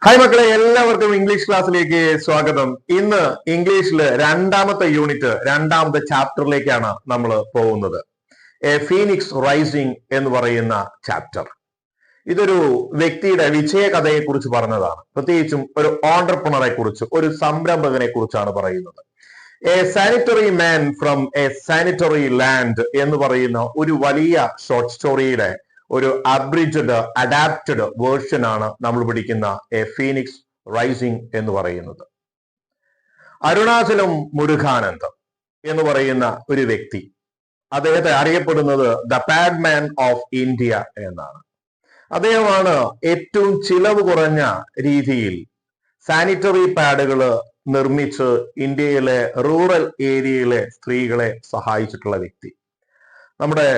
Hi മക്കളെ, എല്ലാവർക്കും English ക്ലാസ്സിലേക്ക് സ്വാഗതം. ഇന്ന് ഇംഗ്ലീഷില് രണ്ടാമത്തെ യൂണിറ്റ്, രണ്ടാമത്തെ ചാപ്റ്ററിലേക്കാണ് നമ്മൾ പോകുന്നത്. എ ഫീനിക്സ് റൈസിംഗ് എന്ന് പറയുന്ന ചാപ്റ്റർ. ഇതൊരു വ്യക്തിയുടെ വിജയകഥയെ കുറിച്ച് പറഞ്ഞതാണ്. പ്രത്യേകിച്ചും ഒരു ഓണ്ടർപ്രണറെ കുറിച്ച്, ഒരു സംരംഭകനെ കുറിച്ചാണ് പറയുന്നത്. A sanitary man from A sanitary land എന്ന് പറയുന്ന ഒരു വലിയ ഷോർട്ട് സ്റ്റോറിയുടെ ഒരു അബ്രിജ്ഡ് അഡാപ്റ്റഡ് വേർഷൻ ആണ് നമ്മൾ പഠിക്കുന്ന എ ഫീനിക്സ് റൈസിംഗ് എന്ന് പറയുന്നത്. അരുണാചലം മുരുകാനന്ദം എന്ന് പറയുന്ന ഒരു വ്യക്തി, അദ്ദേഹത്തെ അറിയപ്പെടുന്നത് ദ പാഡ്മാൻ ഓഫ് ഇന്ത്യ എന്നാണ്. അദ്ദേഹമാണ് ഏറ്റവും ചിലവ് കുറഞ്ഞ രീതിയിൽ സാനിറ്ററി പാഡുകൾ നിർമ്മിച്ച് ഇന്ത്യയിലെ റൂറൽ ഏരിയയിലെ സ്ത്രീകളെ സഹായിച്ചിട്ടുള്ള വ്യക്തി. നമ്മുടെ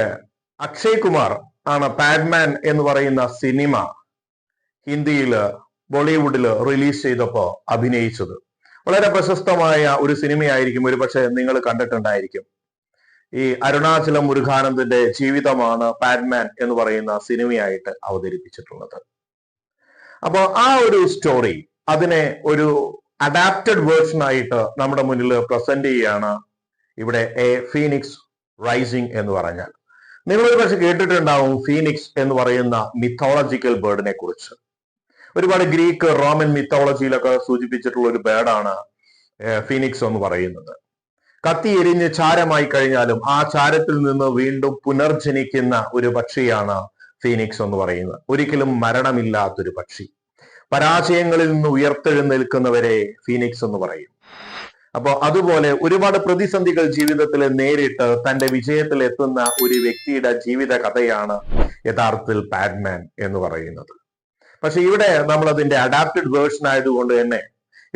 അക്ഷയ് കുമാർ ആണ് പാഡ്മാൻ എന്ന് പറയുന്ന സിനിമ ഹിന്ദിയില് ബോളിവുഡില് റിലീസ് ചെയ്തപ്പോ അഭിനയിച്ചത്. വളരെ പ്രശസ്തമായ ഒരു സിനിമയായിരിക്കും, ഒരു പക്ഷെ നിങ്ങൾ കണ്ടിട്ടുണ്ടായിരിക്കും. ഈ അരുണാചലം മുരുകാനന്ദന്റെ ജീവിതമാണ് പാഡ്മാൻ എന്ന് പറയുന്ന സിനിമയായിട്ട് അവതരിപ്പിച്ചിട്ടുള്ളത്. അപ്പോ ആ ഒരു സ്റ്റോറി, അതിനെ ഒരു അഡാപ്റ്റഡ് വേർഷൻ ആയിട്ട് നമ്മുടെ മുന്നിൽ പ്രസന്റ് ചെയ്യാണ് ഇവിടെ എ ഫീനിക്സ് റൈസിംഗ് എന്ന് പറഞ്ഞാൽ. നിങ്ങൾ ഒരു പക്ഷെ കേട്ടിട്ടുണ്ടാവും ഫീനിക്സ് എന്ന് പറയുന്ന മിത്തോളജിക്കൽ ബേർഡിനെ കുറിച്ച്. ഒരുപാട് ഗ്രീക്ക് റോമൻ മിത്തോളജിയിലൊക്കെ സൂചിപ്പിച്ചിട്ടുള്ള ഒരു ബേർഡാണ് ഫീനിക്സ് എന്ന് പറയുന്നത്. കത്തി എരിഞ്ഞ് ചാരമായി കഴിഞ്ഞാലും ആ ചാരത്തിൽ നിന്ന് വീണ്ടും പുനർജനിക്കുന്ന ഒരു പക്ഷിയാണ് ഫീനിക്സ് എന്ന് പറയുന്നത്. ഒരിക്കലും മരണമില്ലാത്തൊരു പക്ഷി. പരാജയങ്ങളിൽ നിന്ന് ഉയർത്തെഴുന്നേൽക്കുന്നവരെ ഫീനിക്സ് എന്ന് പറയും. അപ്പൊ അതുപോലെ ഒരുപാട് പ്രതിസന്ധികൾ ജീവിതത്തിൽ നേരിട്ട് തന്റെ വിജയത്തിൽ എത്തുന്ന ഒരു വ്യക്തിയുടെ ജീവിത കഥയാണ് യഥാർത്ഥത്തിൽ പാഡ്മാൻ എന്ന് പറയുന്നത്. പക്ഷെ ഇവിടെ നമ്മൾ അതിന്റെ അഡാപ്റ്റഡ് വേർഷൻ ആയതുകൊണ്ട് തന്നെ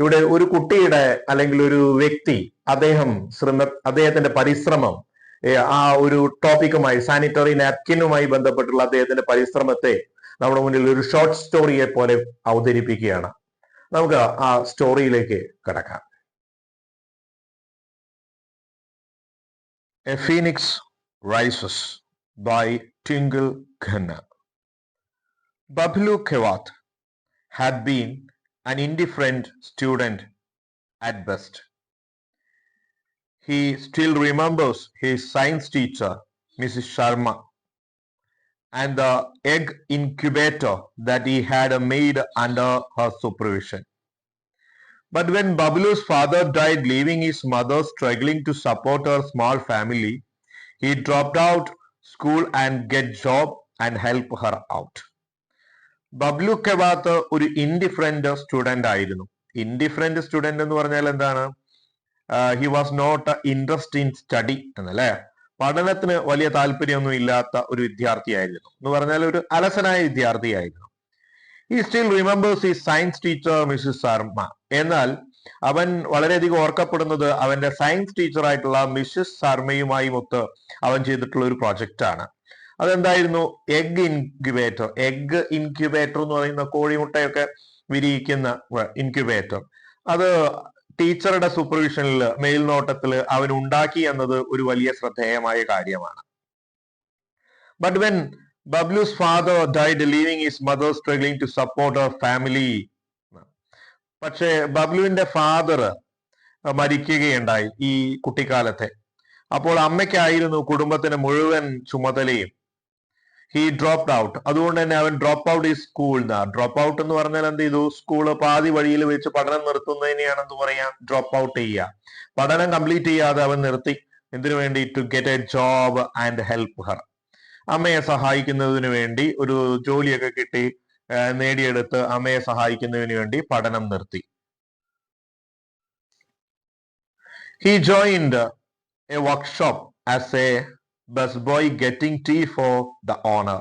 ഇവിടെ ഒരു കുട്ടിയുടെ അല്ലെങ്കിൽ ഒരു വ്യക്തി അദ്ദേഹത്തിന്റെ പരിശ്രമം, ആ ഒരു ടോപ്പിക്കുമായി, സാനിറ്ററി നാപ്കിനുമായി ബന്ധപ്പെട്ടുള്ള അദ്ദേഹത്തിന്റെ പരിശ്രമത്തെ നമ്മുടെ മുന്നിൽ ഒരു ഷോർട്ട് സ്റ്റോറിയെ പോലെ അവതരിപ്പിക്കുകയാണ്. നമുക്ക് ആ സ്റ്റോറിയിലേക്ക് കടക്കാം. A Phoenix Rises by Tingle Khanna. Bablu Kewat had been an indifferent student at best. He still remembers his science teacher, Mrs. Sharma, and the egg incubator that he had made under her supervision. But when Bablu's father died, leaving his mother struggling to support her small family, he dropped out school and get job and help her out. Bablu Kewat ഒരു indifferent student ആയിരുന്നു. Indifferent student എന്ന് പറഞ്ഞാൽ എന്താണ്? He was not interest in study എന്നല്ലേ. പഠനത്തിന് വലിയ താല്പര്യമൊന്നും ഇല്ലാത്ത ഒരു വിദ്യാർത്ഥിയായിരുന്നു എന്ന് പറഞ്ഞാൽ ഒരു അലസനായ വിദ്യാർത്ഥിയായിരുന്നു. He still remembers his science teacher, Mrs. Sharma. എന്നാൽ അവൻ വളരെയധികം ഓർക്കപ്പെടുന്നത് അവന്റെ സയൻസ് ടീച്ചർ ആയിട്ടുള്ള മിസ്സസ് ശർമ്മയുമായി ഒത്ത് അവൻ ചെയ്തിട്ടുള്ള ഒരു പ്രോജക്റ്റ് ആണ്. അതെന്തായിരുന്നു? Egg incubator. എഗ് ഇൻക്യുബേറ്റർ എന്ന് പറയുന്ന കോഴിമുട്ടയൊക്കെ വിരിയിക്കുന്ന ഇൻക്യുബേറ്റർ. അത് ടീച്ചറുടെ സൂപ്പർവിഷനിൽ, മേൽനോട്ടത്തിൽ അവൻ ഉണ്ടാക്കി എന്നത് ഒരു വലിയ ശ്രദ്ധേയമായ കാര്യമാണ്. But when Bablu's father died, leaving his mother struggling to support her family. പക്ഷേ ബബ്ലുവിന്റെ ഫാദർ മരിക്കുകയുണ്ടായി ഈ കുട്ടിക്കാലത്തെ. അപ്പോൾ അമ്മയ്ക്കായിരുന്നു കുടുംബത്തിന് മുഴുവൻ ചുമതലയും. He dropped out. അതുകൊണ്ട് തന്നെ അവൻ ഡ്രോപ്പ് ഔട്ട് ഈ സ്കൂൾ. ഡ്രോപ്പ് ഔട്ട് എന്ന് പറഞ്ഞാൽ എന്ത് ചെയ്തു? സ്കൂള് പാതി വഴിയിൽ വെച്ച് പഠനം നിർത്തുന്നതിനെയാണെന്ന് പറയാം ഡ്രോപ്പ് ഔട്ട് ചെയ്യുക. പഠനം കംപ്ലീറ്റ് ചെയ്യാതെ അവൻ നിർത്തി. എന്തിനു വേണ്ടി? To get a job and help her. അമ്മയെ സഹായിക്കുന്നതിന് വേണ്ടി ഒരു ജോലിയൊക്കെ കിട്ടി നേടിയെടുത്ത് അമ്മയെ സഹായിക്കുന്നതിന് വേണ്ടി പഠനം നിർത്തി. He joined a workshop as a busboy getting tea for the owner.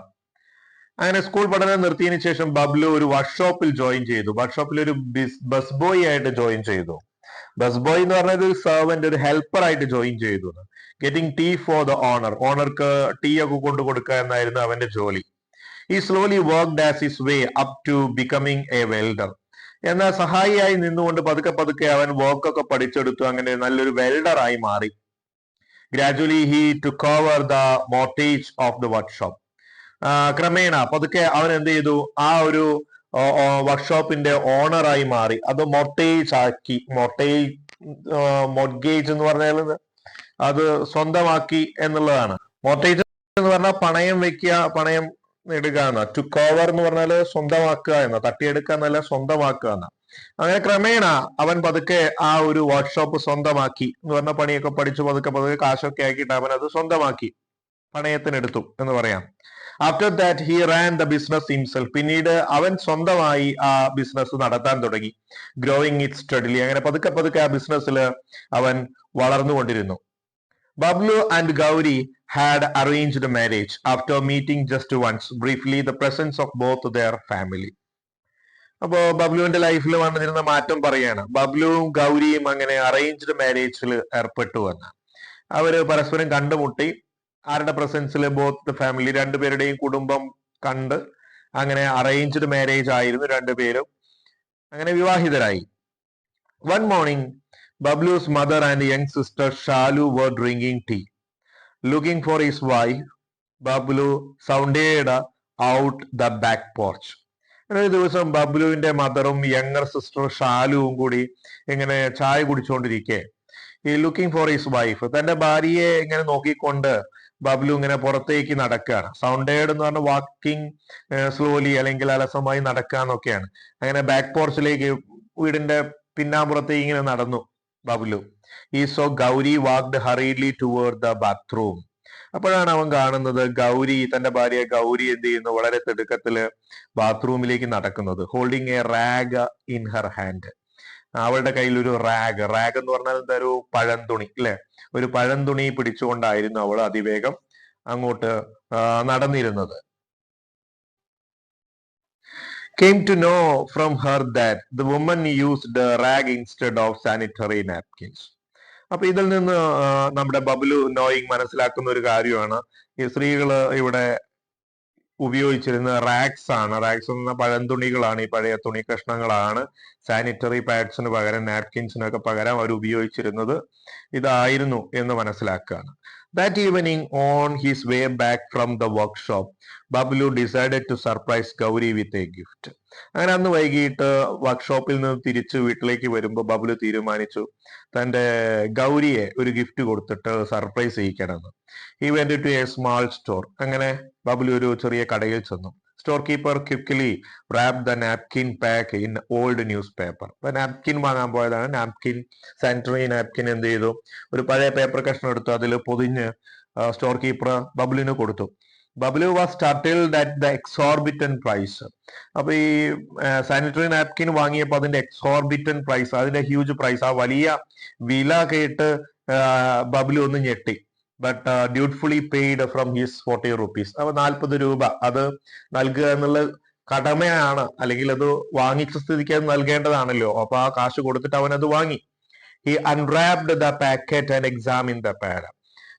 അങ്ങനെ സ്കൂൾ പഠനം നിർത്തിയതിനു ശേഷം ബബ്ലു ഒരു വർക്ക്ഷോപ്പിൽ ജോയിൻ ചെയ്തു. വർക്ക്ഷോപ്പിൽ ഒരു ബസ് ബോയ് ആയിട്ട് ജോയിൻ ചെയ്തു. ബസ് ബോയ് എന്ന് പറഞ്ഞാൽ ഒരു സെർവന്റ്, ഒരു ഹെൽപ്പർ ആയിട്ട് ജോയിൻ ചെയ്തു. Getting tea for the owner. ഓണർക്ക് ടീ ഒക്കെ കൊണ്ടു കൊടുക്കുക എന്നായിരുന്നു അവന്റെ ജോലി. ഈ slowly worked as his way up to becoming a welder. എന്നാൽ സഹായിയായി നിന്നുകൊണ്ട് പതുക്കെ പതുക്കെ അവൻ വർക്കൊക്കെ പഠിച്ചെടുത്തു. അങ്ങനെ നല്ലൊരു വെൽഡർ ആയി മാറി. Gradually he took over the mortgage of the workshop. ക്രമേണ പതുക്കെ അവൻ എന്ത് ചെയ്തു? ആ ഒരു വർക്ക്ഷോപ്പിന്റെ ഓണറായി മാറി. അത് മൊർട്ടേജ് ആക്കി. മൊർഗേജ് എന്ന് പറഞ്ഞാൽ അത് സ്വന്തമാക്കി എന്നുള്ളതാണ്. മൊർട്ടേജ് എന്ന് പറഞ്ഞാൽ പണയം വെക്കുക, പണയം ഇടുക എന്ന. ടു കവർ എന്ന് പറഞ്ഞാൽ സ്വന്തമാക്കുക എന്ന, തട്ടിയെടുക്കുക എന്നല്ല, സ്വന്തമാക്കുക എന്ന. അങ്ങനെ ക്രമേണ അവൻ പതുക്കെ ആ ഒരു വർക്ക്ഷോപ്പ് സ്വന്തമാക്കി എന്ന് പറഞ്ഞ, പണിയൊക്കെ പഠിച്ചു പതുക്കെ പതുക്കെ കാശൊക്കെ ആക്കിയിട്ട് അവൻ അത് സ്വന്തമാക്കി, പണയത്തിനെടുത്തു എന്ന് പറയാം. After that he Rann the business himself. പിന്നീട് അവൻ സ്വന്തമായി ആ ബിസിനസ് നടത്താൻ തുടങ്ങി. Growing it steadily. അങ്ങനെ പതുക്കെ പതുക്കെ ആ ബിസിനസ്സിൽ അവൻ വളർന്നുകൊണ്ടിരുന്നു. Bablu and Gauri had arranged a marriage after meeting just once, briefly, the presence of both their family. അപ്പോ ബബ്ലുവിന്റെ ലൈഫിൽ വന്നിരുന്ന മാറ്റം പറയാണ്. ബബ്ലുവും ഗൗരിയും അങ്ങനെ അറേഞ്ച്ഡ് മാരേജിൽ ഏർപ്പെട്ടു എന്ന്. അവര് പരസ്പരം കണ്ടുമുട്ടി. ആരുടെ പ്രസൻസിൽ? ബോത്ത് ഫാമിലി, രണ്ടുപേരുടെയും കുടുംബം കണ്ട് അങ്ങനെ അറേഞ്ച്ഡ് മാരേജ് ആയിരുന്നു രണ്ടുപേരും. അങ്ങനെ വിവാഹിതരായി. One morning, Bablu's mother and young sister Shalu were drinking tea. Looking for his wife, Bablu sounded out the back porch. ഒരു ദിവസം ബബ്ലുവിന്റെ മദറും യങ്ങർ സിസ്റ്റർ ഷാലുവും കൂടി ഇങ്ങനെ ചായ കുടിച്ചുകൊണ്ടിരിക്കെ, ഈ ലുക്കിംഗ് ഫോർ ഹിസ് വൈഫ്, തന്റെ ഭാര്യയെ ഇങ്ങനെ നോക്കിക്കൊണ്ട് ബബ്ലു ഇങ്ങനെ പുറത്തേക്ക് നടക്കുകയാണ്. സൗണ്ടേഡ് എന്ന് പറഞ്ഞ വാക്കിംഗ് സ്ലോലി അല്ലെങ്കിൽ അലസമായി നടക്കുക എന്നൊക്കെയാണ്. അങ്ങനെ ബാക്ക് പോർച്ചിലേക്ക്, വീടിന്റെ പിന്നാമ്പുറത്തേക്ക് ഇങ്ങനെ നടന്നു ബബ്ലു. ഈ so Gauri walked hurriedly toward the bathroom. അപ്പോഴാണ് അവൻ കാണുന്നത് ഗൗരി, തന്റെ ഭാര്യ ഗൗരി എന്ത് ചെയ്യുന്നു? വളരെ തിടുക്കത്തില് ബാത്റൂമിലേക്ക് നടക്കുന്നത്. Holding A rag in her hand. അവളുടെ കയ്യിൽ ഒരു റാഗ്. റാഗ് എന്ന് പറഞ്ഞാൽ എന്താ? ഒരു പഴന്തുണി അല്ലെ? ഒരു പഴന്തുണി പിടിച്ചുകൊണ്ടായിരുന്നു അവൾ അതിവേഗം അങ്ങോട്ട് നടന്നിരുന്നത്. Came to know from her that the woman used a rag instead of sanitary napkins. അപ്പൊ ഇതിൽ നിന്ന് നമ്മുടെ ബബ്ലു നോയിങ് മനസ്സിലാക്കുന്ന ഒരു കാര്യമാണ്, ഈ സ്ത്രീകള് ഇവിടെ ഉപയോഗിച്ചിരുന്ന റാഗ്സ് ആണ്. റാഗ്സ് എന്ന പഴന്തുണികളാണ്, ഈ പഴയ തുണി കഷ്ണങ്ങളാണ് സാനിറ്ററി പാഡ്സിന് പകരം, നാപ്കിൻസിനൊക്കെ പകരം അവർ ഉപയോഗിച്ചിരുന്നത് ഇതായിരുന്നു എന്ന് മനസ്സിലാക്കുകയാണ്. That evening, on his way back from the workshop, Bablu decided to surprise Gauri with a gift. അങ്ങനെ അന്ന് വൈകിട്ട് വർക്ക്ഷോപ്പിൽ നിന്ന് തിരിച്ച് വീട്ടിലേക്ക് വരുമ്പോൾ ബബ്ലു തീരുമാനിച്ചു തന്റെ ഗൗരിയെ ഒരു ഗിഫ്റ്റ് കൊടുത്തിട്ട് surprise ചെയ്യിക്കണമെന്ന്. He went to a small store. അങ്ങനെ ബബ്ലു ഒരു ചെറിയ കടയിൽ ചെന്നു. Store keeper quickly wrap the napkin pack in old newspaper. അപ്പൊ നാപ്കിൻ വാങ്ങാൻ പോയതാണ്. നാപ്കിൻ, സാനിറ്ററി നാപ്കിൻ എന്ത് ചെയ്തു? ഒരു പഴയ പേപ്പർ കഷ്ണം എടുത്തു, അതിൽ പൊതിഞ്ഞ് സ്റ്റോർ കീപ്പർ ബബ്ലുവിന് കൊടുത്തു. Bablu was startled at the exorbitant price. അപ്പൊ ഈ സാനിറ്ററി നാപ്കിൻ വാങ്ങിയപ്പോൾ അതിന്റെ എക്സോർബിറ്റൻ പ്രൈസ്, അതിന്റെ ഹ്യൂജ് പ്രൈസ്, ആ വലിയ വില കേട്ട് ബബ്ലു ഒന്ന് ഞെട്ടി. But dutifully paid from his 40 rupees. അപ്പൊ 40 രൂപ അത് നൽകുക എന്നുള്ള കടമയാണ്, അല്ലെങ്കിൽ അത് വാങ്ങിച്ച സ്ഥിതിക്ക് അത് നൽകേണ്ടതാണല്ലോ. അപ്പൊ ആ കാശ് കൊടുത്തിട്ട് അവൻ അത് വാങ്ങി. He unwrapped the packet and examine the pad.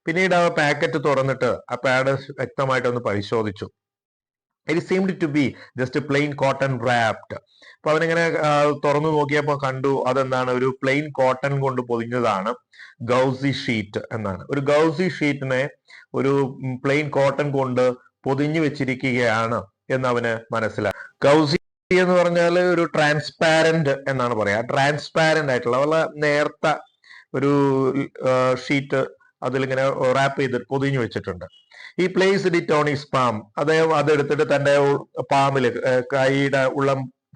പിന്നീട് ആ പാക്കറ്റ് തുറന്നിട്ട് ആ പാഡ് വ്യക്തമായിട്ടൊന്ന് പരിശോധിച്ചു. It seemed to be just plain cotton wrapped. അപ്പൊ അവനിങ്ങനെ തുറന്നു നോക്കിയപ്പോ കണ്ടു അതെന്താണ്? ഒരു പ്ലെയിൻ കോട്ടൺ കൊണ്ട് പൊതിഞ്ഞതാണ്, ഗൗസി ഷീറ്റ് എന്നാണ്. ഒരു ഗൗസി ഷീറ്റിനെ ഒരു പ്ലെയിൻ കോട്ടൺ കൊണ്ട് പൊതിഞ്ഞു വെച്ചിരിക്കുകയാണ് എന്ന് അവന് മനസ്സിലായി. ഗൗസി എന്ന് പറഞ്ഞാൽ ഒരു ട്രാൻസ്പാരന്റ് എന്നാണ് പറയാ. ട്രാൻസ്പാരന്റ് ആയിട്ടുള്ള വളരെ നേർത്ത ഒരു ഷീറ്റ് അതിലിങ്ങനെ റാപ്പ് ചെയ്ത് പൊതിഞ്ഞു വെച്ചിട്ടുണ്ട്. ഈ placed it on his palm. അദ്ദേഹം അതെടുത്തിട്ട് തന്റെ പാമില്,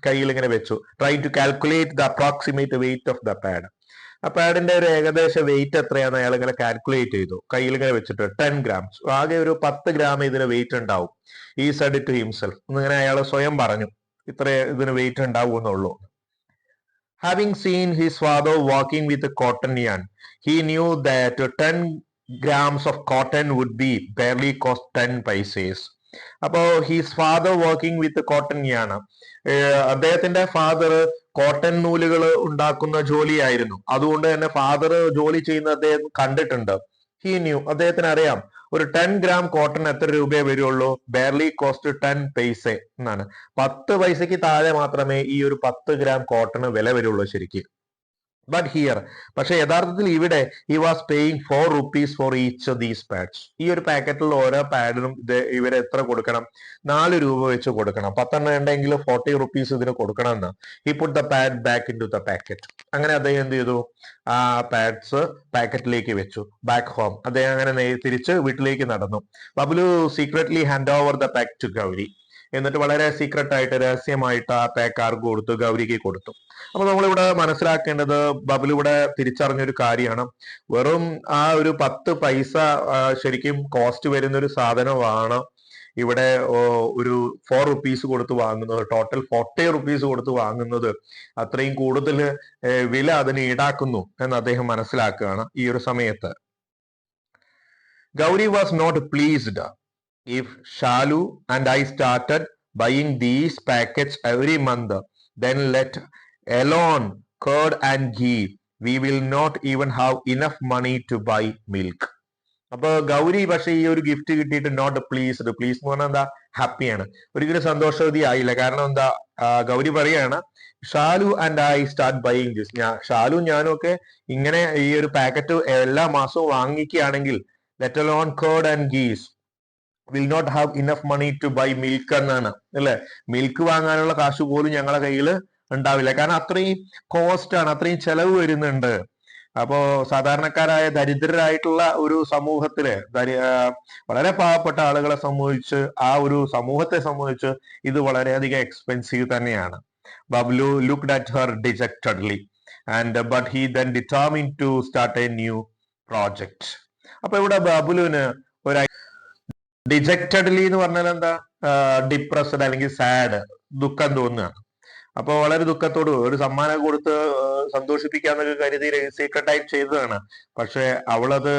കയ്യിൽ ഇങ്ങനെ വെച്ചു. Try to calculate the approximate weight of the pad. ആ പാഡിന്റെ ഒരു ഏകദേശ വെയിറ്റ് എത്രയാണെന്ന് അയാൾ ഇങ്ങനെ കാൽക്കുലേറ്റ് ചെയ്തു. കയ്യിൽ ഇങ്ങനെ വെച്ചിട്ട് 10 grams, ആകെ ഒരു 10 gram ഇതിന് വെയിറ്റ് ഉണ്ടാവും. ഈ സെഡ് ടു ഹിംസെൽഫ് എന്നിങ്ങനെ അയാൾ സ്വയം പറഞ്ഞു, ഇത്ര ഇതിന് wait ഉണ്ടാവുമെന്നുള്ളൂ. Having seen his father walking with a cotton yarn, he knew that 10 grams of cotton would be barely cost 10 paise. അപ്പോ his father working with cotton yarn, അദ്ദേഹത്തിന്റെ ഫാദർ കോട്ടൺ നൂലുകൾ ഉണ്ടാക്കുന്ന ജോലിയായിരുന്നു. അതുകൊണ്ട് തന്നെ ഫാദർ ജോലി ചെയ്യുന്ന അദ്ദേഹം കണ്ടിട്ടുണ്ട്. ഹി ന്യൂ, അദ്ദേഹത്തിന് അറിയാം ഒരു 10 gram കോട്ടൺ എത്ര രൂപയെ വരുള്ളൂ? ബാർലി കോസ്റ്റ് 10 paise എന്നാണ്. 10 പൈസയ്ക്ക് താഴെ മാത്രമേ ഈ ഒരു 10 gram കോട്ടണ് വില വരുള്ളൂ ശരിക്കും. ബട്ട് ഹിയർ, പക്ഷെ യഥാർത്ഥത്തിൽ ഇവിടെ he was paying 4 rupees for each of these pads. ഈ ഒരു പാക്കറ്റിൽ ഓരോ പാഡിനും ഇവർ എത്ര കൊടുക്കണം? 4 രൂപ വെച്ച് കൊടുക്കണം. 10 ഉണ്ടെങ്കിൽ 40 rupees ഇതിന് കൊടുക്കണം എന്ന്. he put the pad back into the packet. അങ്ങനെ അദ്ദേഹം എന്ത് ചെയ്തു? ആ പാഡ്സ് പാക്കറ്റിലേക്ക് വെച്ചു. ബാക്ക് ഹോം, അദ്ദേഹം അങ്ങനെ തിരിച്ച് വീട്ടിലേക്ക് നടന്നു. Bablu secretly hand over the pack to Gauri. എന്നിട്ട് വളരെ സീക്രട്ട് ആയിട്ട് രഹസ്യമായിട്ട് ആ പാക്ക് ആർക്ക് കൊടുത്തു? ഗൗരിക്ക് കൊടുത്തു. അപ്പൊ നമ്മളിവിടെ മനസ്സിലാക്കേണ്ടത് ബബിൾ ഇവിടെ തിരിച്ചറിഞ്ഞൊരു കാര്യമാണ്. വെറും ആ ഒരു 10 പൈസ ശരിക്കും കോസ്റ്റ് വരുന്ന ഒരു സാധനമാണ് ഇവിടെ ഒരു 4 rupees കൊടുത്ത് വാങ്ങുന്നത്. ടോട്ടൽ 40 rupees കൊടുത്ത് വാങ്ങുന്നത് അത്രയും കൂടുതൽ വില അതിന് ഈടാക്കുന്നു എന്ന് അദ്ദേഹം മനസ്സിലാക്കുകയാണ് ഈ ഒരു സമയത്ത്. Gauri was not pleased if Shalu and I started buying these packets every month, then let alone curd and ghee, we will not even have enough money to buy milk. അപ്പൊ ഗൗരി പക്ഷെ ഈ ഒരു ഗിഫ്റ്റ് കിട്ടിയിട്ട് നോട്ട് പ്ലീസ്ഡ്. പ്ലീസ് എന്ന് പറഞ്ഞാൽ എന്താ? ഹാപ്പിയാണ്. ഒരിക്കലും സന്തോഷവതി ആയില്ല. കാരണം എന്താ? ഗൗരി പറയാണ് Shalu and I start buying this. Shalu ഞാനും ഒക്കെ ഇങ്ങനെ ഈ ഒരു പാക്കറ്റ് എല്ലാ മാസവും വാങ്ങിക്കുകയാണെങ്കിൽ ലെറ്റ് അലോൺ കേർഡ് ആൻഡ് ഗീസ് will not have enough money to buy milk എന്നാണ് അല്ലെ. മിൽക്ക് വാങ്ങാനുള്ള കാശ് പോലും ഞങ്ങളെ കയ്യിൽ ഉണ്ടാവില്ല. കാരണം അത്രയും കോസ്റ്റ് ആണ്, അത്രയും ചെലവ് വരുന്നുണ്ട്. അപ്പോ സാധാരണക്കാരായ ദരിദ്രരായിട്ടുള്ള ഒരു സമൂഹത്തില് വളരെ പാവപ്പെട്ട ആളുകളെ സംബന്ധിച്ച്, ആ ഒരു സമൂഹത്തെ സംബന്ധിച്ച് ഇത് വളരെയധികം എക്സ്പെൻസീവ് തന്നെയാണ്. Bablu looked at her dejectedly and but he then determined to start a new project. അപ്പൊ ഇവിടെ ബബ്ലുവിന് ഒരു ഡിജക്റ്റഡ്ലി എന്ന് പറഞ്ഞാൽ എന്താ? ഡിപ്രസ്ഡ് അല്ലെങ്കിൽ സാഡ്, ദുഃഖം തോന്നുകയാണ്. അപ്പൊ വളരെ ദുഃഖത്തോട് ഒരു സമ്മാനം കൊടുത്ത് സന്തോഷിപ്പിക്കാന്നൊക്കെ കരുതി സീക്രട്ടായിട്ട് ചെയ്തതാണ്. പക്ഷെ അവളത്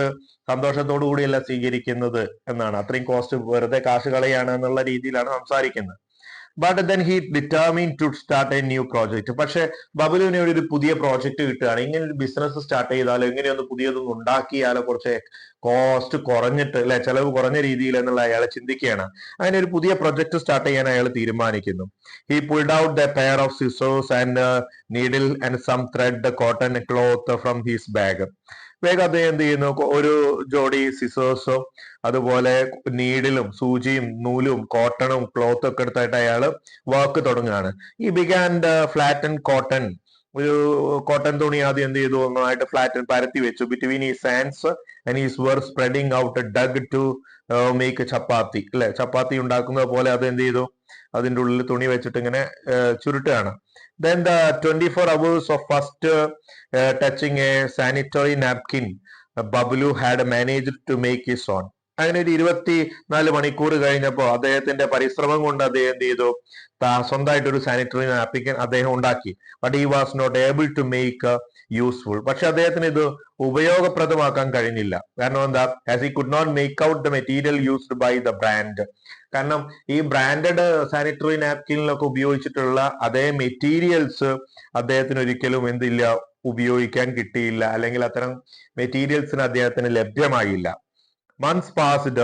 സന്തോഷത്തോടു കൂടിയല്ല സ്വീകരിക്കുന്നത് എന്നാണ്. അത്രയും കോസ്റ്റ് വെറുതെ കാശ് കളയാണ് എന്നുള്ള രീതിയിലാണ് സംസാരിക്കുന്നത്. But then he determine to start a new project. പക്ഷെ ബബുലുവിന് ഒരു പുതിയ പ്രോജക്റ്റ് കിട്ടുകയാണ്. ഇങ്ങനെ ഒരു ബിസിനസ് സ്റ്റാർട്ട് ചെയ്താലോ, ഇങ്ങനെയൊന്ന് പുതിയതൊന്നും ഉണ്ടാക്കിയാലോ കുറച്ച് കോസ്റ്റ് കുറഞ്ഞിട്ട് അല്ലെ, ചെലവ് കുറഞ്ഞ രീതിയിൽ എന്നുള്ള അയാൾ ചിന്തിക്കുകയാണ്. അങ്ങനെ ഒരു പുതിയ പ്രൊജക്ട് സ്റ്റാർട്ട് ചെയ്യാൻ അയാൾ തീരുമാനിക്കുന്നു. He pulled out the pair of scissors and needle and some thread cotton cloth from his bag. വേഗം അദ്ദേഹം എന്ത് ചെയ്യുന്നു? ഒരു ജോഡി സിസേഴ്സും അതുപോലെ നീഡിലും സൂചിയും നൂലും കോട്ടണും ക്ലോത്തും ഒക്കെ എടുത്തായിട്ട് അയാൾ വർക്ക് തുടങ്ങുകയാണ്. ഈ ബിഗാൻ ഫ്ലാറ്റ് ആൻഡ് കോട്ടൺ, ഒരു കോട്ടൺ തുണി ആദ്യം എന്ത് ചെയ്തു? ഒന്നായിട്ട് ഫ്ലാറ്റ് പരത്തി വെച്ചു. ബിറ്റ്വീൻ ഈ sands and is were spreading out dough to make chapati അല്ലെ. ചപ്പാത്തി ഉണ്ടാക്കുന്നത് പോലെ അത് എന്ത് ചെയ്തു? അതിൻ്റെ ഉള്ളിൽ തുണി വെച്ചിട്ട് ഇങ്ങനെ ചുരുട്ടുകയാണ്. Then the 24 hours of first touching a sanitary napkin, Bablu had managed to make his own. അങ്ങനെ ഒരു 24 മണിക്കൂർ കഴിഞ്ഞപ്പോ അദ്ദേഹത്തിന്റെ പരിശ്രമം കൊണ്ട് അദ്ദേഹം എന്ത് ചെയ്തു? സ്വന്തമായിട്ട് ഒരു സാനിറ്ററി നാപ്കിൻ അദ്ദേഹം ഉണ്ടാക്കി. But he was not able to make useful. പക്ഷെ അദ്ദേഹത്തിന് ഇത് ഉപയോഗപ്രദമാക്കാൻ കഴിഞ്ഞില്ല. കാരണം എന്താ? As he could not make out the material used by the brand. കാരണം ഈ ബ്രാൻഡഡ് സാനിറ്ററി നാപ്കിനിലൊക്കെ ഉപയോഗിച്ചിട്ടുള്ള അതേ മെറ്റീരിയൽസ് അദ്ദേഹത്തിന് ഒരിക്കലും എന്തില്ല? ഉപയോഗിക്കാൻ കിട്ടിയില്ല, അല്ലെങ്കിൽ അത്തരം മെറ്റീരിയൽസിന് അദ്ദേഹത്തിന് ലഭ്യമായില്ല. Months passed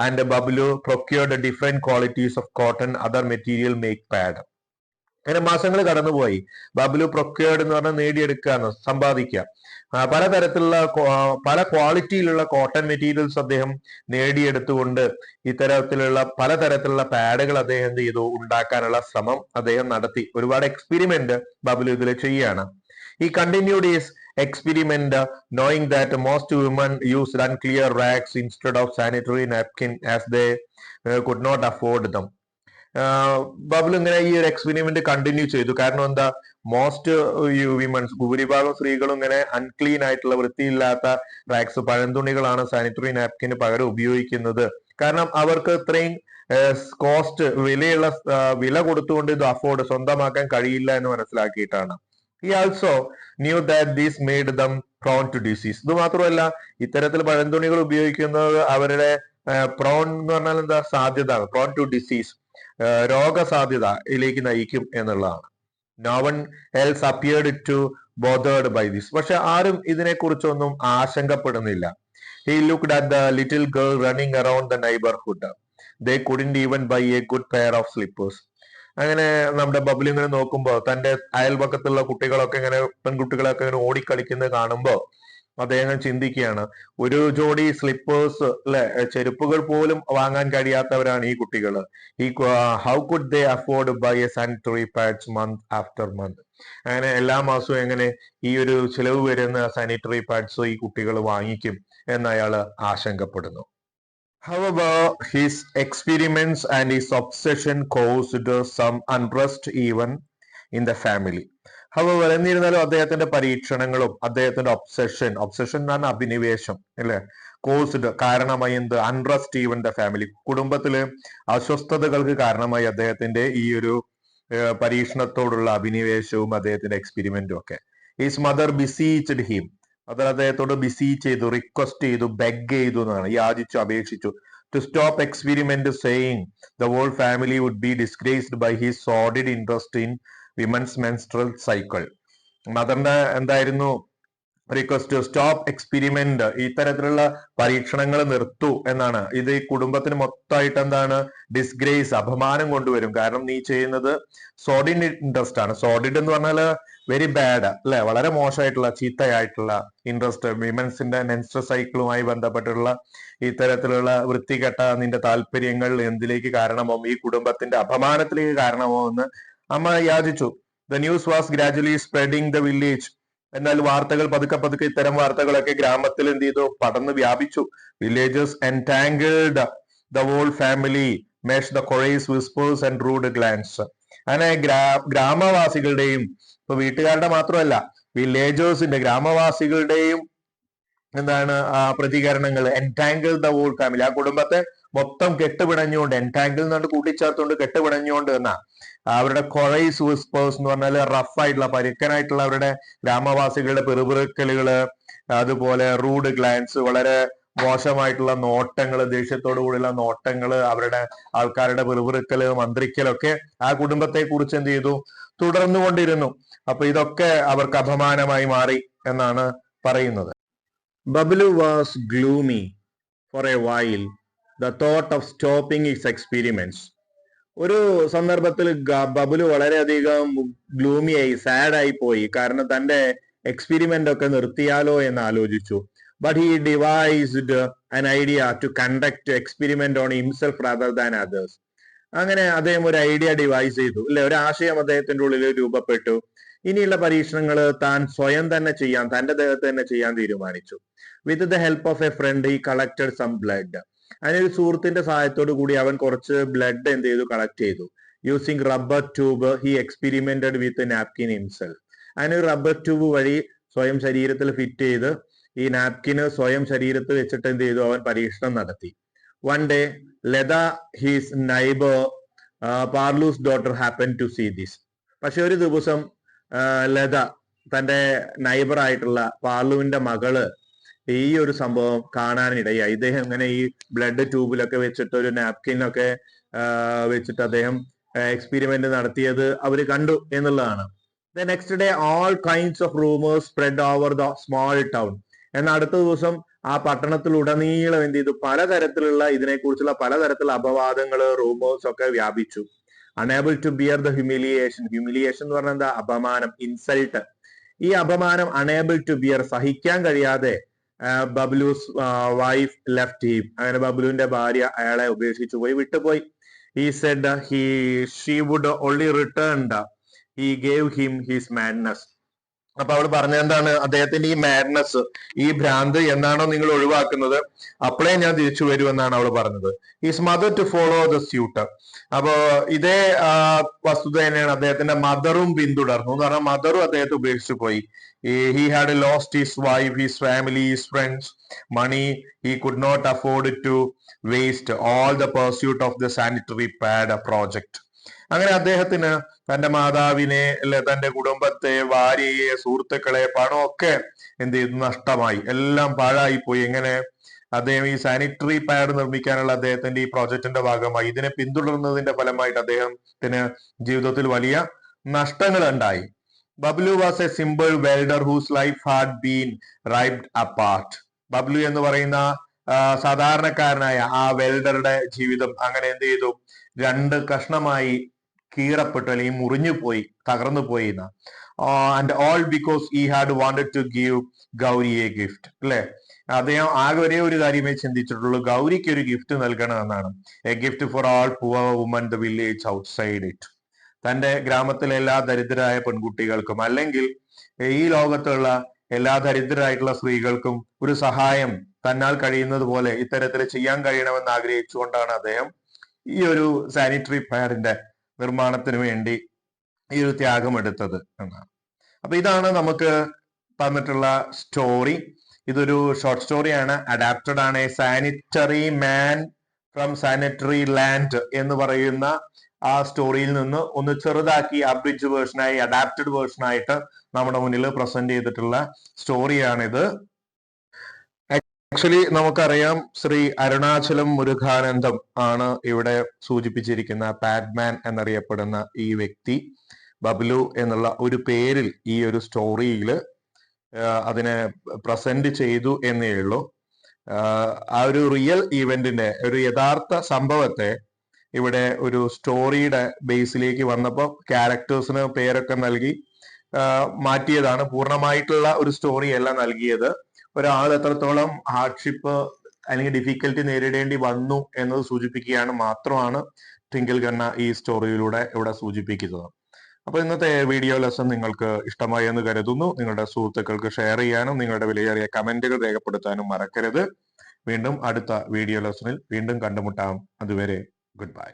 and Bablu procured different qualities of cotton, other material make pad. അങ്ങനെ മാസങ്ങൾ കടന്നുപോയി. ബബ്ലു പ്രൊക്യൂർഡ് എന്ന് പറഞ്ഞാൽ നേടിയെടുക്കുക, സമ്പാദിക്കുക. പല ക്വാളിറ്റിയിലുള്ള കോട്ടൺ മെറ്റീരിയൽസ് അദ്ദേഹം നേടിയെടുത്തുകൊണ്ട് ഇത്തരത്തിലുള്ള പലതരത്തിലുള്ള പാഡുകൾ അദ്ദേഹം എന്ത് ചെയ്തു? ഉണ്ടാക്കാനുള്ള ശ്രമം അദ്ദേഹം നടത്തി. ഒരുപാട് എക്സ്പെരിമെന്റ് ബബ്ലു ഇതിൽ ചെയ്യാണ്. He continued his experiment, knowing that most women used unclear rags instead of sanitary napkin as they could not afford them. Bablu ഇങ്ങനെ ഈ ഒരു എക്സ്പെരിമെന്റ് കണ്ടിന്യൂ ചെയ്തു. കാരണം എന്താ? മോസ്റ്റ് വിമൻസ്, ഭൂരിഭാഗം സ്ത്രീകളും ഇങ്ങനെ അൺക്ലീൻ ആയിട്ടുള്ള വൃത്തിയില്ലാത്ത റാക്സ്, പഴന്തുണികളാണ് സാനിറ്ററി നാപ്കിന് പകരം ഉപയോഗിക്കുന്നത്. കാരണം അവർക്ക് ഇത്രയും കോസ്റ്റ് വില കൊടുത്തുകൊണ്ട് ഇത് സ്വന്തമാക്കാൻ കഴിയില്ല എന്ന് മനസ്സിലാക്കിയിട്ടാണ്. He also knew that this made them prone to disease. ഇത് മാത്രമല്ല, ഇത്തരത്തിൽ പഴന്തുണികൾ ഉപയോഗിക്കുന്നത് അവരുടെ പ്രോൺ എന്ന് പറഞ്ഞാൽ എന്താ? സാധ്യത, പ്രോൺ ടു ഡിസീസ്, രോഗസാധ്യതയിലേക്ക് നയിക്കും എന്നുള്ളതാണ്. No one else appeared to bothered by this. പക്ഷെ ആരും ഇതിനെ കുറിച്ചൊന്നും ആശങ്കപ്പെടുന്നില്ല. He looked at the little girl running around the neighborhood. They couldn't even buy a good pair of slippers. അങ്ങനെ നമ്മുടെ ബബ്ലു ഇങ്ങനെ നോക്കുമ്പോ തന്റെ അയൽപക്കത്തുള്ള കുട്ടികളൊക്കെ ഇങ്ങനെ പെൺകുട്ടികളൊക്കെ ഇങ്ങനെ ഓടിക്കളിക്കുന്നത് കാണുമ്പോ അദ്ദേഹം ചിന്തിക്കുകയാണ്, ഒരു ജോഡി സ്ലിപ്പേഴ്സ് അല്ലെ, ചെരുപ്പുകൾ പോലും വാങ്ങാൻ കഴിയാത്തവരാണ് ഈ കുട്ടികൾ. ഈ how could they afford buy a sanitary pads month after month. അങ്ങനെ എല്ലാ മാസവും എങ്ങനെ ഈ ഒരു ചിലവ് വരുന്ന സാനിറ്ററി പാഡ്സ് ഈ കുട്ടികൾ വാങ്ങിക്കും എന്ന് അയാൾ ആശങ്കപ്പെടുന്നു. However, his experiments and his obsession caused some unrest even in the family. However, എന്നിരുന്നാലും അദ്ദേഹത്തിന്റെ പരീക്ഷണങ്ങളും അദ്ദേഹത്തിന്റെ ഒബ്സെഷൻ എന്ന് പറഞ്ഞാൽ അഭിനിവേശം അല്ലെ, കോസ്ഡ് കാരണമായി എന്ത്, അൺറസ്റ്റ് ഈവൻ ദ ഫാമിലി, കുടുംബത്തില് അസ്വസ്ഥതകൾക്ക് കാരണമായി അദ്ദേഹത്തിന്റെ ഈ ഒരു പരീക്ഷണത്തോടുള്ള അഭിനിവേശവും അദ്ദേഹത്തിന്റെ എക്സ്പെരിമെന്റും ഒക്കെ. ഹിസ് മദർ ബിസീച്ച്ഡ് ഹിം, അത് അദ്ദേഹത്തോട് ബിസീച്ച് ചെയ്തു, റിക്വസ്റ്റ് ചെയ്തു, ബെഗ് ചെയ്തു എന്നാണ്, യാചിച്ചു, അപേക്ഷിച്ചു. To stop experiment saying the whole family would be disgraced by his sordid interest in women's menstrual cycle. മദറിന്റെ എന്തായിരുന്നു റിക്വസ്റ്റ്? സ്റ്റോപ്പ് എക്സ്പെരിമെന്റ്, ഇത്തരത്തിലുള്ള പരീക്ഷണങ്ങൾ നിർത്തൂ എന്നാണ്. ഇത് ഈ കുടുംബത്തിന് മൊത്തമായിട്ട് എന്താണ്, ഡിസ്ഗ്രേസ്, അപമാനം കൊണ്ടുവരും. കാരണം നീ ചെയ്യുന്നത് സോർഡിഡ് ഇൻട്രസ്റ്റ് ആണ്. സോർഡിഡ് എന്ന് പറഞ്ഞാൽ വെരി ബാഡ് അല്ലെ, വളരെ മോശമായിട്ടുള്ള, ചീത്തയായിട്ടുള്ള ഇൻട്രസ്റ്റ്, വിമൻസിന്റെ മെൻസ്ട്രൽ സൈക്കിളുമായി ബന്ധപ്പെട്ടുള്ള ഇത്തരത്തിലുള്ള വൃത്തികെട്ട നിന്റെ താല്പര്യങ്ങൾ എന്തിലേക്ക് കാരണമാവും, ഈ കുടുംബത്തിന്റെ അപമാനത്തിലേക്ക് കാരണമാവും എന്ന് അമ്മ യാചിച്ചു. The news was gradually spreading the village. എന്നാൽ വാർത്തകൾ പതുക്കെ പതുക്കെ ഇത്തരം വാർത്തകളൊക്കെ ഗ്രാമത്തിൽ എന്ത് ചെയ്തു, പടർന്ന് വ്യാപിച്ചു. Villages entangled the whole family mesh the coarse whispers and rude glance. അങ്ങനെ ഗ്രാമവാസികളുടെയും, ഇപ്പൊ വീട്ടുകാരുടെ മാത്രമല്ല, വില്ലേജേഴ്സിന്റെ, ഗ്രാമവാസികളുടെയും എന്താണ് പ്രതികരണങ്ങൾ, എൻടാങ്കിൾ ദ ഹോൾ ഫാമിലി, ആ കുടുംബത്തെ മൊത്തം കെട്ടുപിണഞ്ഞുകൊണ്ട്, എൻടാങ്കിൾ എന്നുകൊണ്ട് കൂട്ടിച്ചേർത്തുകൊണ്ട് കെട്ടുപിണഞ്ഞുകൊണ്ട് എന്നാ. അവരുടെ കൊറൈസ് വിസ്പേഴ്സ് എന്ന് പറഞ്ഞാൽ റഫ് ആയിട്ടുള്ള, പരുക്കനായിട്ടുള്ള അവരുടെ ഗ്രാമവാസികളുടെ പെറുപിറുക്കലുകള്, അതുപോലെ റൂഡ് ഗ്ലാൻസ്, വളരെ മോശമായിട്ടുള്ള നോട്ടങ്ങള്, ദേഷ്യത്തോടു കൂടിയുള്ള നോട്ടങ്ങള്, അവരുടെ ആൾക്കാരുടെ പെറുപിറുക്കല്, മന്ത്രിക്കലൊക്കെ ആ കുടുംബത്തെ കുറിച്ച് എന്ത് ചെയ്തു, തുടർന്നുകൊണ്ടിരുന്നു. അപ്പൊ ഇതൊക്കെ അവർക്ക് അപമാനമായി മാറി എന്നാണ് പറയുന്നത്. Bablu was gloomy for a while the thought of stopping his experiments. ഒരു സന്ദർഭത്തിൽ ബബ്ലു വളരെയധികം ഗ്ലൂമിയായി, സാഡായി പോയി. കാരണം തന്റെ എക്സ്പെരിമെന്റ് ഒക്കെ നിർത്തിയാലോ എന്ന് ആലോചിച്ചു. But he devised an idea to conduct experiment on himself rather than others. അങ്ങനെ അദ്ദേഹം ഒരു ഐഡിയ ഡിവൈസ് ചെയ്തു അല്ലെ, ഒരു ആശയം അദ്ദേഹത്തിന്റെ ഉള്ളിൽ രൂപപ്പെട്ടു. ഇനിയുള്ള പരീക്ഷണങ്ങൾ താൻ സ്വയം തന്നെ ചെയ്യാൻ, തന്റെ ദേഹത്ത് തന്നെ ചെയ്യാൻ തീരുമാനിച്ചു. With the help of a friend he collected some blood. അങ്ങനെ ഒരു സുഹൃത്തിന്റെ സഹായത്തോടു കൂടി അവൻ കുറച്ച് ബ്ലഡ് എന്ത് ചെയ്തു, കളക്ട് ചെയ്തു. Using rubber tube he experimented with napkin himself. അങ്ങനെ ഒരു റബ്ബർ ട്യൂബ് വഴി സ്വയം ശരീരത്തിൽ ഫിറ്റ് ചെയ്ത് ഈ നാപ്കിന് സ്വയം ശരീരത്തിൽ വെച്ചിട്ട് എന്ത് ചെയ്തു, അവൻ പരീക്ഷണം നടത്തി. One day Latha his neighbour Parul's daughter happen to see this. പക്ഷെ ഒരു ദിവസം ലത, തന്റെ നൈബർ ആയിട്ടുള്ള പാർലുവിന്റെ മകള് ഈ ഒരു സംഭവം കാണാനിടയായി. ഇദ്ദേഹം ഇങ്ങനെ ഈ ബ്ലഡ് ട്യൂബിലൊക്കെ വെച്ചിട്ട് ഒരു നാപ്കിനൊക്കെ വെച്ചിട്ട് അദ്ദേഹം എക്സ്പെരിമെന്റ് നടത്തിയത് അവര് കണ്ടു എന്നുള്ളതാണ്. The next day all kinds of rumours spread over the small town. എന്നാൽ അടുത്ത ദിവസം ആ പട്ടണത്തിൽ ഉടനീളം എന്ത് ചെയ്തു, പലതരത്തിലുള്ള ഇതിനെക്കുറിച്ചുള്ള പലതരത്തിലുള്ള അപവാദങ്ങള്, റൂമേഴ്സ് ഒക്കെ വ്യാപിച്ചു. Unable to bear the humiliation. Humiliation എന്ന് പറഞ്ഞാൽ എന്താ, അപമാനം, ഇൻസൾട്ട്. ഈ അപമാനം അണേബിൾ ടു ബിയർ, സഹിക്കാൻ കഴിയാതെ ബബ്ലൂസ് വൈഫ് ലെഫ്റ്റ് ഹിം. അങ്ങനെ ബബ്ലുവിന്റെ ഭാര്യ അയാളെ ഉപേക്ഷിച്ചു പോയി, വിട്ടുപോയി. He said she would only returned he gave him his madness. അപ്പൊ അവൾ പറഞ്ഞ എന്താണ്, അദ്ദേഹത്തിന്റെ ഈ മാഡ്നസ്, ഈ ഭ്രാന്ത് എന്നാണോ നിങ്ങൾ ഒഴിവാക്കുന്നത്, അപ്പോഴേ ഞാൻ തിരിച്ചു വരുമെന്നാണ് അവൾ പറഞ്ഞത്. His mother to follow the suitor. അപ്പോ ഇതേ വസ്തുത തന്നെയാണ് അദ്ദേഹത്തിന്റെ മദറും പിന്തുടർന്നു എന്ന് പറഞ്ഞാൽ മദറും അദ്ദേഹത്തെ ഉപേക്ഷിച്ചു പോയി. He had lost his wife, his family, his friends, money. He could not afford to waste all the pursuit of the sanitary pad project. അങ്ങനെ അദ്ദേഹത്തിന് തന്റെ മാതാവിനെ, അല്ലെ തന്റെ കുടുംബത്തെ, ഭാര്യയെ, സുഹൃത്തുക്കളെ, പണമൊക്കെ എന്ത് ചെയ്തു, നഷ്ടമായി, എല്ലാം പാഴായി പോയി. എങ്ങനെ അദ്ദേഹം ഈ സാനിറ്ററി പാഡ് നിർമ്മിക്കാനുള്ള അദ്ദേഹത്തിന്റെ ഈ പ്രോജക്റ്റിന്റെ ഭാഗമായി ഇതിനെ പിന്തുടർന്നതിന്റെ ഫലമായിട്ട് അദ്ദേഹത്തിന് ജീവിതത്തിൽ വലിയ നഷ്ടങ്ങൾ ഉണ്ടായി. Bablu was a simple welder whose life had been ripped apart. Bablu എന്ന് പറയുന്ന സാധാരണക്കാരനായ ആ വെൽഡറുടെ ജീവിതം അങ്ങനെ എന്ത് ചെയ്തു, രണ്ട് കഷ്ണമായി കീറപ്പെട്ടു അല്ലെങ്കിൽ മുറിഞ്ഞു പോയി, തകർന്നു പോയി എന്ന്. And all because he had wanted to give Gauri a gift, അല്ലെ? അദ്ദേഹം ആകെ ഒരേ ഒരു കാര്യമേ ചിന്തിച്ചിട്ടുള്ളൂ, ഗൗരിക്ക് ഒരു ഗിഫ്റ്റ് നൽകണം എന്നാണ്. A gift for all poor woman the village outside it. തന്റെ ഗ്രാമത്തിലെ എല്ലാ ദരിദ്രരായ പെൺകുട്ടികൾക്കും അല്ലെങ്കിൽ ഈ ലോകത്തുള്ള എല്ലാ ദരിദ്രരായിട്ടുള്ള സ്ത്രീകൾക്കും ഒരു സഹായം തന്നാൽ കഴിയുന്നത് പോലെ ഇത്തരത്തിൽ ചെയ്യാൻ കഴിയണമെന്ന് ആഗ്രഹിച്ചുകൊണ്ടാണ് അദ്ദേഹം ഈ ഒരു സാനിറ്ററി പാഡിന്റെ നിർമ്മാണത്തിന് വേണ്ടി ഈ ഒരു ത്യാഗം എടുത്തത് എന്നാണ്. അപ്പൊ ഇതാണ് നമുക്ക് തന്നിട്ടുള്ള സ്റ്റോറി. ഇതൊരു ഷോർട്ട് സ്റ്റോറിയാണ്, അഡാപ്റ്റഡ് ആണ്. Sanitary man from sanitary land എന്ന് പറയുന്ന ആ സ്റ്റോറിയിൽ നിന്ന് ഒന്ന് ചെറുതാക്കി അബ്രിഡ്ജ് വേർഷനായി, അഡാപ്റ്റഡ് വേർഷനായിട്ട് നമ്മുടെ മുന്നിൽ പ്രസന്റ് ചെയ്തിട്ടുള്ള സ്റ്റോറിയാണിത്. ആക്ച്വലി നമുക്കറിയാം, ശ്രീ അരുണാചലം മുരുകാനന്ദം ആണ് ഇവിടെ സൂചിപ്പിച്ചിരിക്കുന്ന പാഡ്മാൻ എന്നറിയപ്പെടുന്ന ഈ വ്യക്തി. ബബ്ലു എന്നുള്ള ഒരു പേരിൽ ഈ ഒരു സ്റ്റോറിയിൽ അതിനെ പ്രസന്റ് ചെയ്തു എന്നേ ഉള്ളൂ. ആ ഒരു റിയൽ ഈവന്റിന്റെ ഒരു യഥാർത്ഥ സംഭവത്തെ ഇവിടെ ഒരു സ്റ്റോറിയുടെ ബേസിലേക്ക് വന്നപ്പോൾ ക്യാരക്ടേഴ്സിന് പേരൊക്കെ നൽകി മാറ്റിയതാണ്. പൂർണ്ണമായിട്ടുള്ള ഒരു സ്റ്റോറി അല്ല നൽകിയത്. ഒരാൾ എത്രത്തോളം ഹാർഡ്ഷിപ്പ് അല്ലെങ്കിൽ ഡിഫിക്കൽറ്റി നേരിടേണ്ടി വന്നു എന്നത് സൂചിപ്പിക്കുകയാണ് മാത്രമാണ് ട്വിങ്കിൾ ഖന്ന ഈ സ്റ്റോറിയിലൂടെ ഇവിടെ സൂചിപ്പിക്കുന്നത്. അപ്പൊ ഇന്നത്തെ വീഡിയോ ലെസൺ നിങ്ങൾക്ക് ഇഷ്ടമായി എന്ന് കരുതുന്നു. നിങ്ങളുടെ സുഹൃത്തുക്കൾക്ക് ഷെയർ ചെയ്യാനും നിങ്ങളുടെ വിലയേറിയ കമന്റുകൾ രേഖപ്പെടുത്താനും മറക്കരുത്. വീണ്ടും അടുത്ത വീഡിയോ ലെസണിൽ വീണ്ടും കണ്ടുമുട്ടാം. അതുവരെ ഗുഡ് ബൈ.